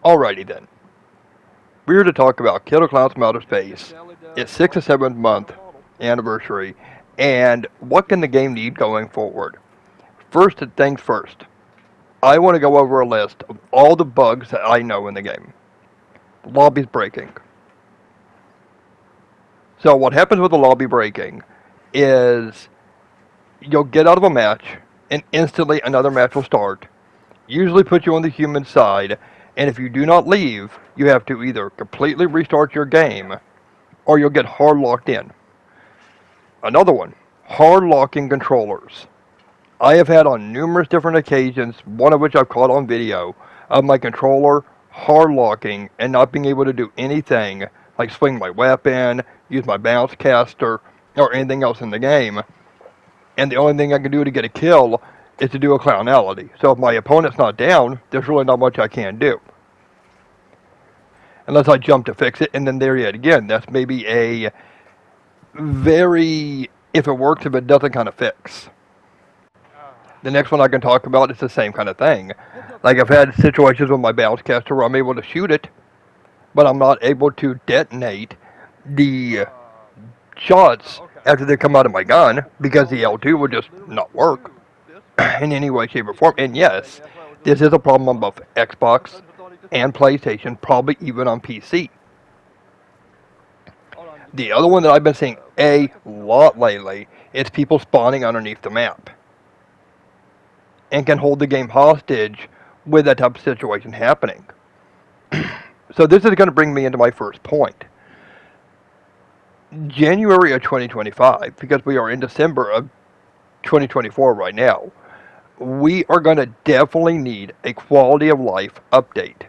Alrighty then. We're here to talk about Klowns from Outer Space, its 6th or 7th month anniversary, and what can the game need going forward. First things first, I want to go over a list of all the bugs that I know in the game. Lobbies breaking. So what happens with the lobby breaking is you'll get out of a match and instantly another match will start. Usually put you on the human side, and if you do not leave, you have to either completely restart your game or you'll get hard locked in. Another one, hard locking controllers. I have had on numerous different occasions, one of which I've caught on video, of my controller hard locking and not being able to do anything like swing my weapon, use my bounce caster, or anything else in the game. And the only thing I can do to get a kill is to do a clownality. So if my opponent's not down, there's really not much I can do. Unless I jump to fix it, and then there yet again, that's maybe a very, if it works, if it doesn't, kind of fix. The next one I can talk about is the same kind of thing. Like I've had situations with my bounce caster where I'm able to shoot it, but I'm not able to detonate the shots after they come out of my gun because the L2 would just not work in any way, shape, or form. And yes, this is a problem on both Xbox and PlayStation, probably even on PC. The other one that I've been seeing a lot lately is people spawning underneath the map and can hold the game hostage with that type of situation happening. So this is going to bring me into my first point. January of 2025, because we are in December of 2024 right now, we are going to definitely need a quality of life update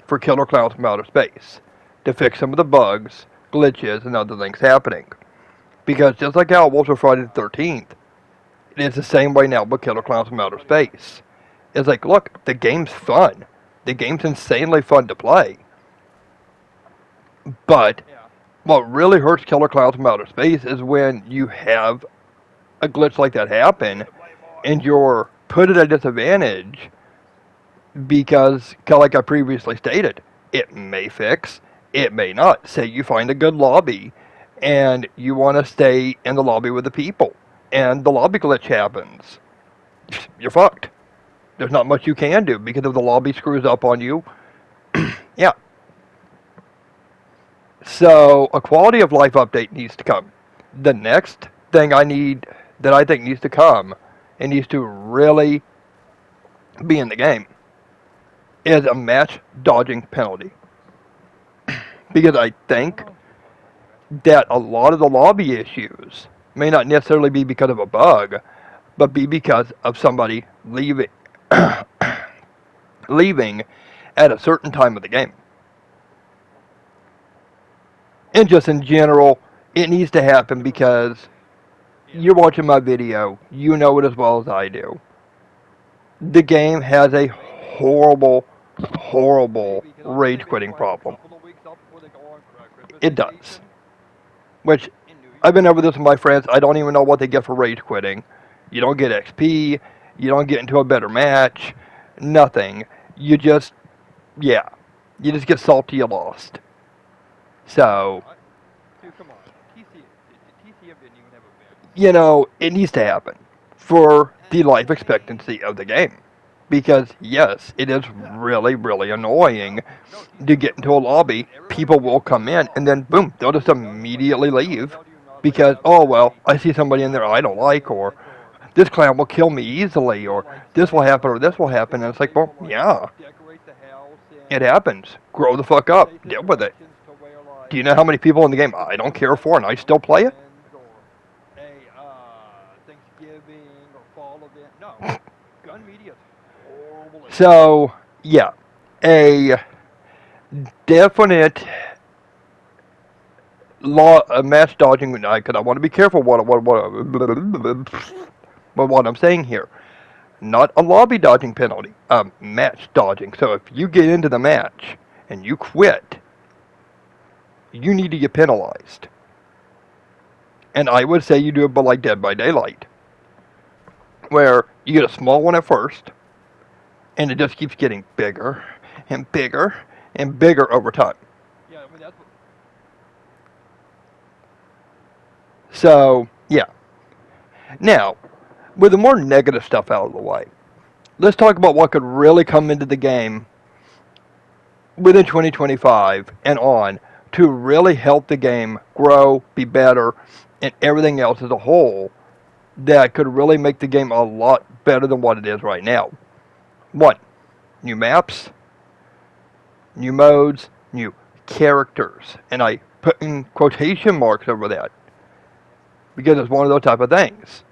for Klowns from Outer Space to fix some of the bugs, glitches, and other things happening. Because just like how it was for Friday the 13th, it is the same way now with Klowns from Outer Space. It's like, look, the game's fun. The game's insanely fun to play. But what really hurts Klowns from Outer Space is when you have a glitch like that happen and you're put at a disadvantage because, like I previously stated, it may fix, it may not. Say you find a good lobby and you want to stay in the lobby with the people and the lobby glitch happens. You're fucked. There's not much you can do because if the lobby screws up on you, yeah. So a quality of life update needs to come. The next thing that I think needs to come and needs to really be in the game is a match dodging penalty. Because I think that a lot of the lobby issues may not necessarily be because of a bug, but be because of somebody leaving at a certain time of the game. And just in general, it needs to happen because you're watching my video, you know it as well as I do. The game has a horrible rage quitting problem. It does. Which, I've been over this with my friends, I don't even know what they get for rage quitting. You don't get XP, you don't get into a better match, nothing. You just get salty you lost. So, it needs to happen for the life expectancy of the game. Because, yes, it is really annoying to get into a lobby, people will come in, and then, boom, they'll just immediately leave. Because, oh, well, I see somebody in there I don't like, or this clown will kill me easily, or this will happen, or this will happen. And it's like, well, yeah, it happens. Grow the fuck up. Deal with it. Do you know how many people in the game I don't care for and I still play it? So, yeah, a definite match dodging, because I want to be careful what I'm saying here. Not a lobby dodging penalty, match dodging. So if you get into the match and you quit, you need to get penalized. And I would say you do it like Dead by Daylight, where you get a small one at first, And it just keeps getting bigger and bigger and bigger over time. Yeah, I mean that's what. So, yeah. Now, with the more negative stuff out of the way, let's talk about what could really come into the game within 2025 and on to really help the game grow, be better, and everything else as a whole that could really make the game a lot better than what it is right now. One, new maps, new modes, new characters. And I put in quotation marks over that because it's one of those type of things.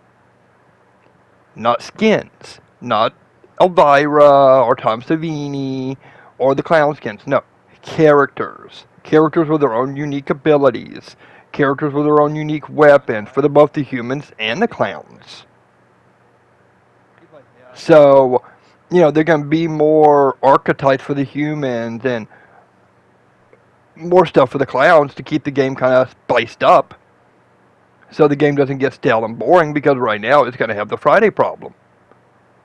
Not skins, not Elvira or Tom Savini or the clown skins. No, characters. Characters with their own unique abilities. Characters with their own unique weapons for both the humans and the clowns. Yeah. So, there can be more archetypes for the humans and more stuff for the clowns to keep the game kind of spiced up. So the game doesn't get stale and boring because right now it's going to have the Friday problem.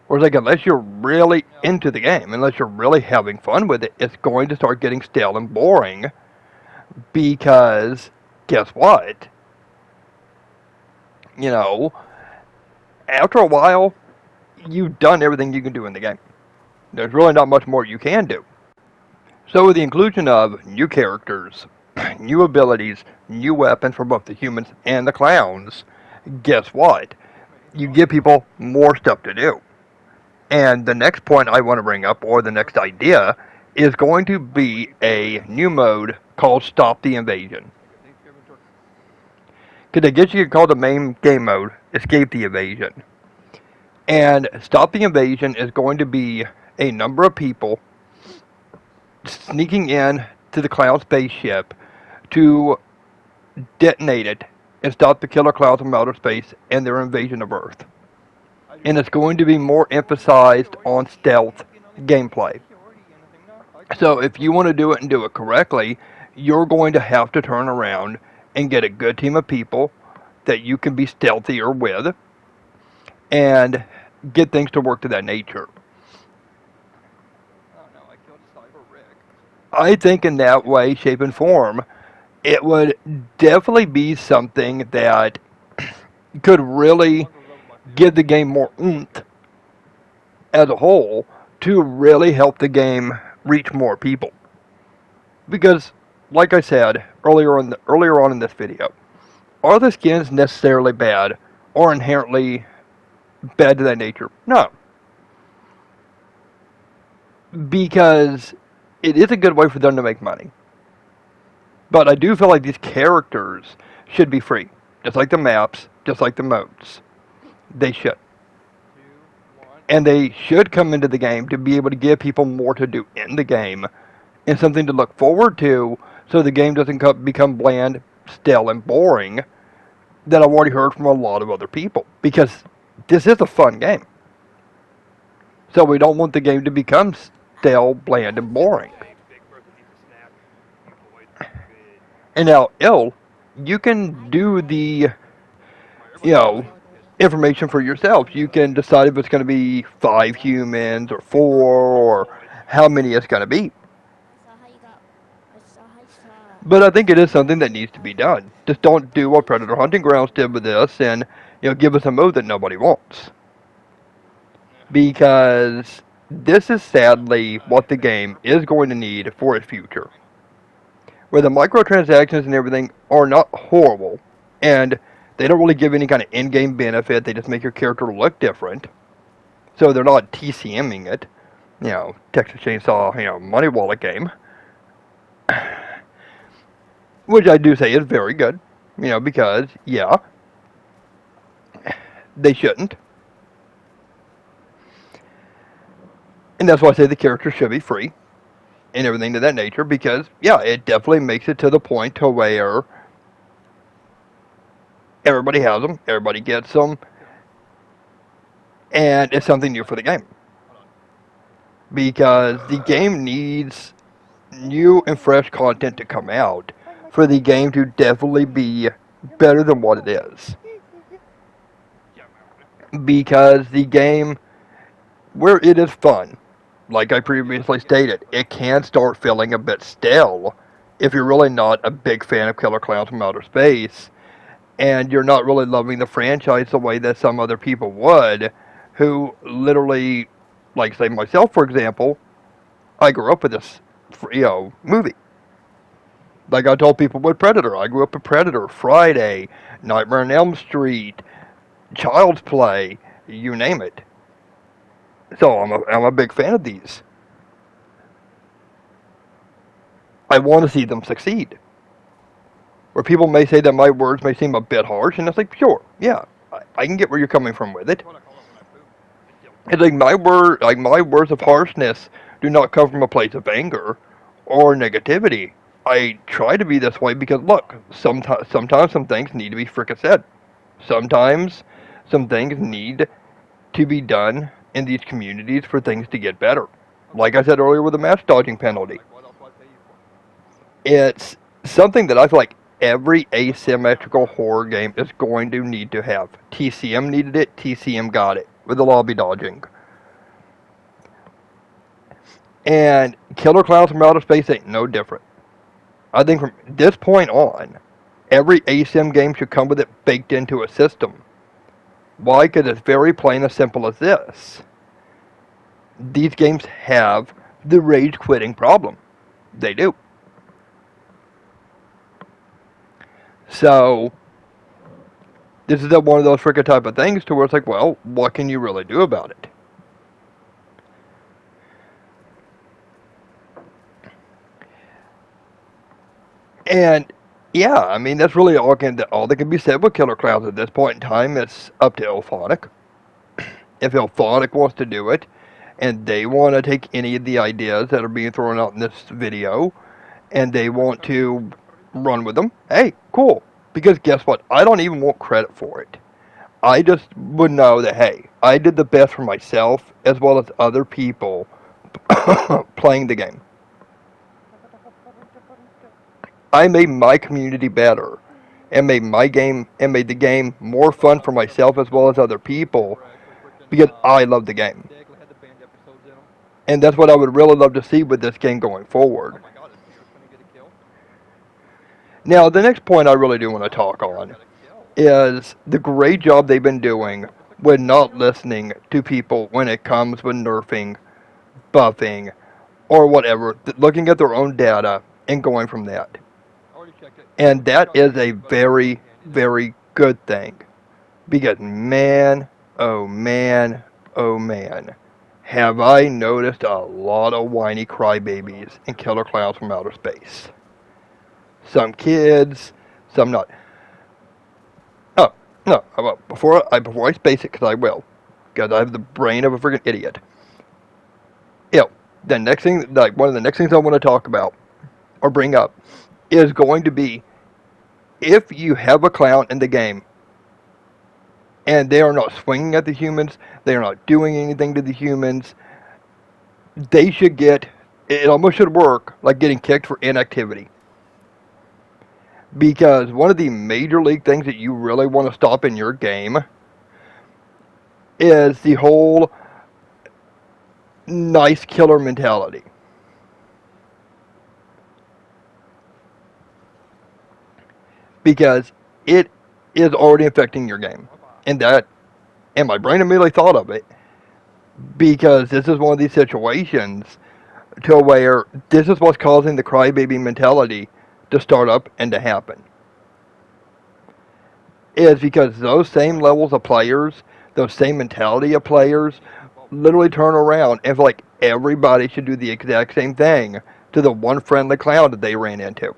Whereas like unless you're really into the game, unless you're really having fun with it, it's going to start getting stale and boring because guess what? After a while, you've done everything you can do in the game. There's really not much more you can do. So with the inclusion of new characters, new abilities, new weapons for both the humans and the clowns, guess what? You give people more stuff to do. And the next point I want to bring up, or the next idea, is going to be a new mode called Stop the Invasion. Because I guess you could call the main game mode Escape the Invasion. And Stop the Invasion is going to be a number of people sneaking in to the clown spaceship to detonate it and stop the killer clowns from outer space and their invasion of Earth. And it's going to be more emphasized on stealth gameplay. So if you want to do it and do it correctly, you're going to have to turn around and get a good team of people that you can be stealthier with and get things to work to that nature. I think in that way, shape, and form, it would definitely be something that could really give the game more oomph as a whole to really help the game reach more people. Because, like I said earlier on in this video, are the skins necessarily bad or inherently bad to that nature? No. Because it is a good way for them to make money. But I do feel like these characters should be free. Just like the maps, just like the modes. They should. And they should come into the game to be able to give people more to do in the game and something to look forward to so the game doesn't become bland, stale, and boring that I've already heard from a lot of other people. Because this is a fun game. So we don't want the game to become stale, bland, and boring. And now, you can do the, information for yourself. You can decide if it's going to be 5 humans or 4 or how many it's going to be. But I think it is something that needs to be done. Just don't do what Predator Hunting Grounds did with this and, give us a mode that nobody wants. Because this is sadly what the game is going to need for its future. Where the microtransactions and everything are not horrible, and they don't really give any kind of in-game benefit, they just make your character look different. So they're not TCMing it. Texas Chainsaw, Money Wallet game. Which I do say is very good. Because, they shouldn't. And that's why I say the character should be free. And everything to that nature, because, it definitely makes it to the point to where everybody has them, everybody gets them, and it's something new for the game. Because the game needs new and fresh content to come out for the game to definitely be better than what it is. Because the game, where it is fun, like I previously stated, it can start feeling a bit stale if you're really not a big fan of Killer Clowns from Outer Space, and you're not really loving the franchise the way that some other people would, who literally, like say myself for example, I grew up with this, movie. Like I told people with Predator, I grew up with Predator, Friday, Nightmare on Elm Street, Child's Play, you name it. So I'm a big fan of these. I want to see them succeed. Where people may say that my words may seem a bit harsh, and it's like, sure, yeah, I can get where you're coming from with it. It's like my words of harshness do not come from a place of anger or negativity. I try to be this way because look, sometimes some things need to be frickin' said. Sometimes some things need to be done in these communities for things to get better. Like I said earlier with the match dodging penalty. It's something that I feel like every asymmetrical horror game is going to need to have. TCM needed it, TCM got it with the lobby dodging. And Killer Clowns from Outer Space ain't no different. I think from this point on, every ASIM game should come with it baked into a system. Why? Because it's very plain and simple as this. These games have the rage quitting problem. They do. So, this is one of those freaking type of things to where it's like, well, what can you really do about it? And, yeah, I mean, that's really all that can be said with Killer Clowns at this point in time. It's up to Ilphonic. If Ilphonic wants to do it, and they want to take any of the ideas that are being thrown out in this video, and they want to run with them, hey, cool. Because guess what? I don't even want credit for it. I just would know that, hey, I did the best for myself as well as other people playing the game. I made my community better and made the game more fun for myself as well as other people because I love the game. And that's what I would really love to see with this game going forward. Now, the next point I really do want to talk on is the great job they've been doing with not listening to people when it comes with nerfing, buffing, or whatever, looking at their own data and going from that. And that is a very, very good thing. Because man, oh man, oh man, have I noticed a lot of whiny crybabies in Killer Clowns from Outer Space. Some kids, some not. Oh, no, before I space it, because I will, because I have the brain of a freaking idiot. The next thing, like one of the next things I want to talk about, or bring up, is going to be, if you have a clown in the game, and they are not swinging at the humans, they are not doing anything to the humans, they should get, it almost should work like getting kicked for inactivity. Because one of the major league things that you really want to stop in your game is the whole nice killer mentality. Because it is already affecting your game. And my brain immediately thought of it. Because this is one of these situations to where this is what's causing the crybaby mentality to start up and to happen. Is because those same levels of players, those same mentality of players, literally turn around and feel like everybody should do the exact same thing to the one friendly clown that they ran into.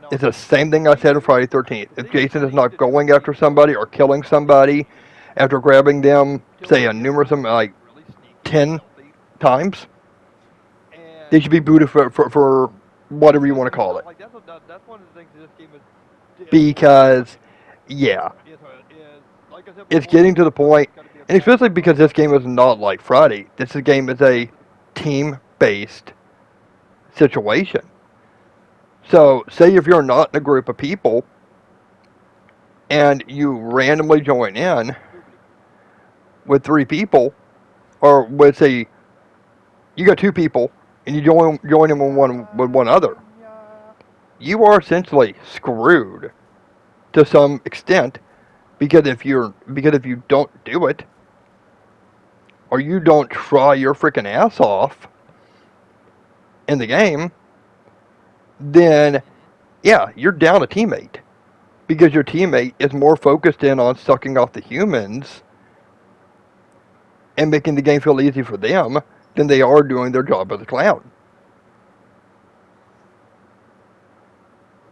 It's the same thing I said on Friday 13th. If Jason is not going after somebody or killing somebody after grabbing them, say a numerous like 10 times, they should be booted for whatever you want to call it. Because, yeah, it's getting to the point, and especially because this game is not like Friday. This game is a team-based situation. So, say if you're not in a group of people, and you randomly join in with 3 people, or with, say, you got two people, and you join them with one other, you are essentially screwed to some extent because if you don't do it or you don't try your freaking ass off in the game, then yeah, you're down a teammate because your teammate is more focused in on sucking off the humans and making the game feel easy for them than they are doing their job as a clown.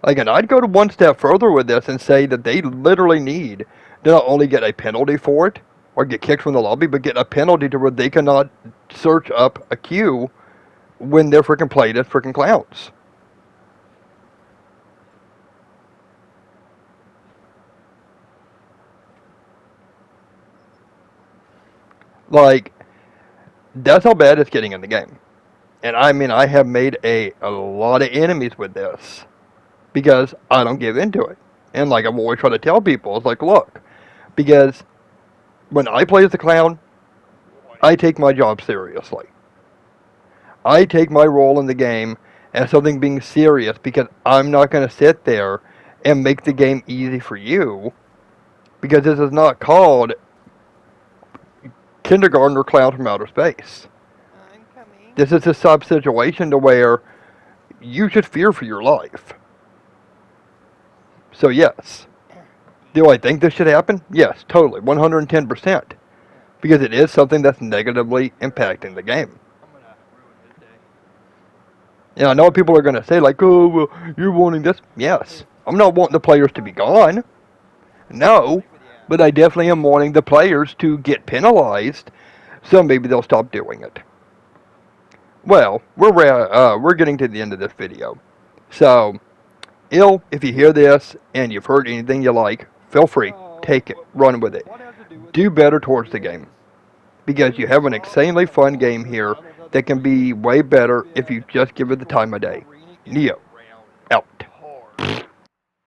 Like, and I'd go to one step further with this and say that they literally need to not only get a penalty for it or get kicked from the lobby, but get a penalty to where they cannot search up a queue when they're freaking played as freaking clowns. Like, that's how bad it's getting in the game. And I mean, I have made a lot of enemies with this because I don't give into it. And like I'm always trying to tell people, it's like, look, because when I play as a clown, I take my job seriously. I take my role in the game as something being serious because I'm not going to sit there and make the game easy for you because this is not called kindergarten or clown from outer space. This is a sub situation to where you should fear for your life. So yes, do I think this should happen? Yes, totally, 110%, because it is something that's negatively impacting the game. And I know people are going to say like, oh, well, you're wanting this. Yes, I'm not wanting the players to be gone. No, but I definitely am wanting the players to get penalized, so maybe they'll stop doing it. Well, we're getting to the end of this video, so if you hear this and you've heard anything you like, feel free, take it, run with it, do better towards the game, because you have an insanely fun game here that can be way better if you just give it the time of day. Neo.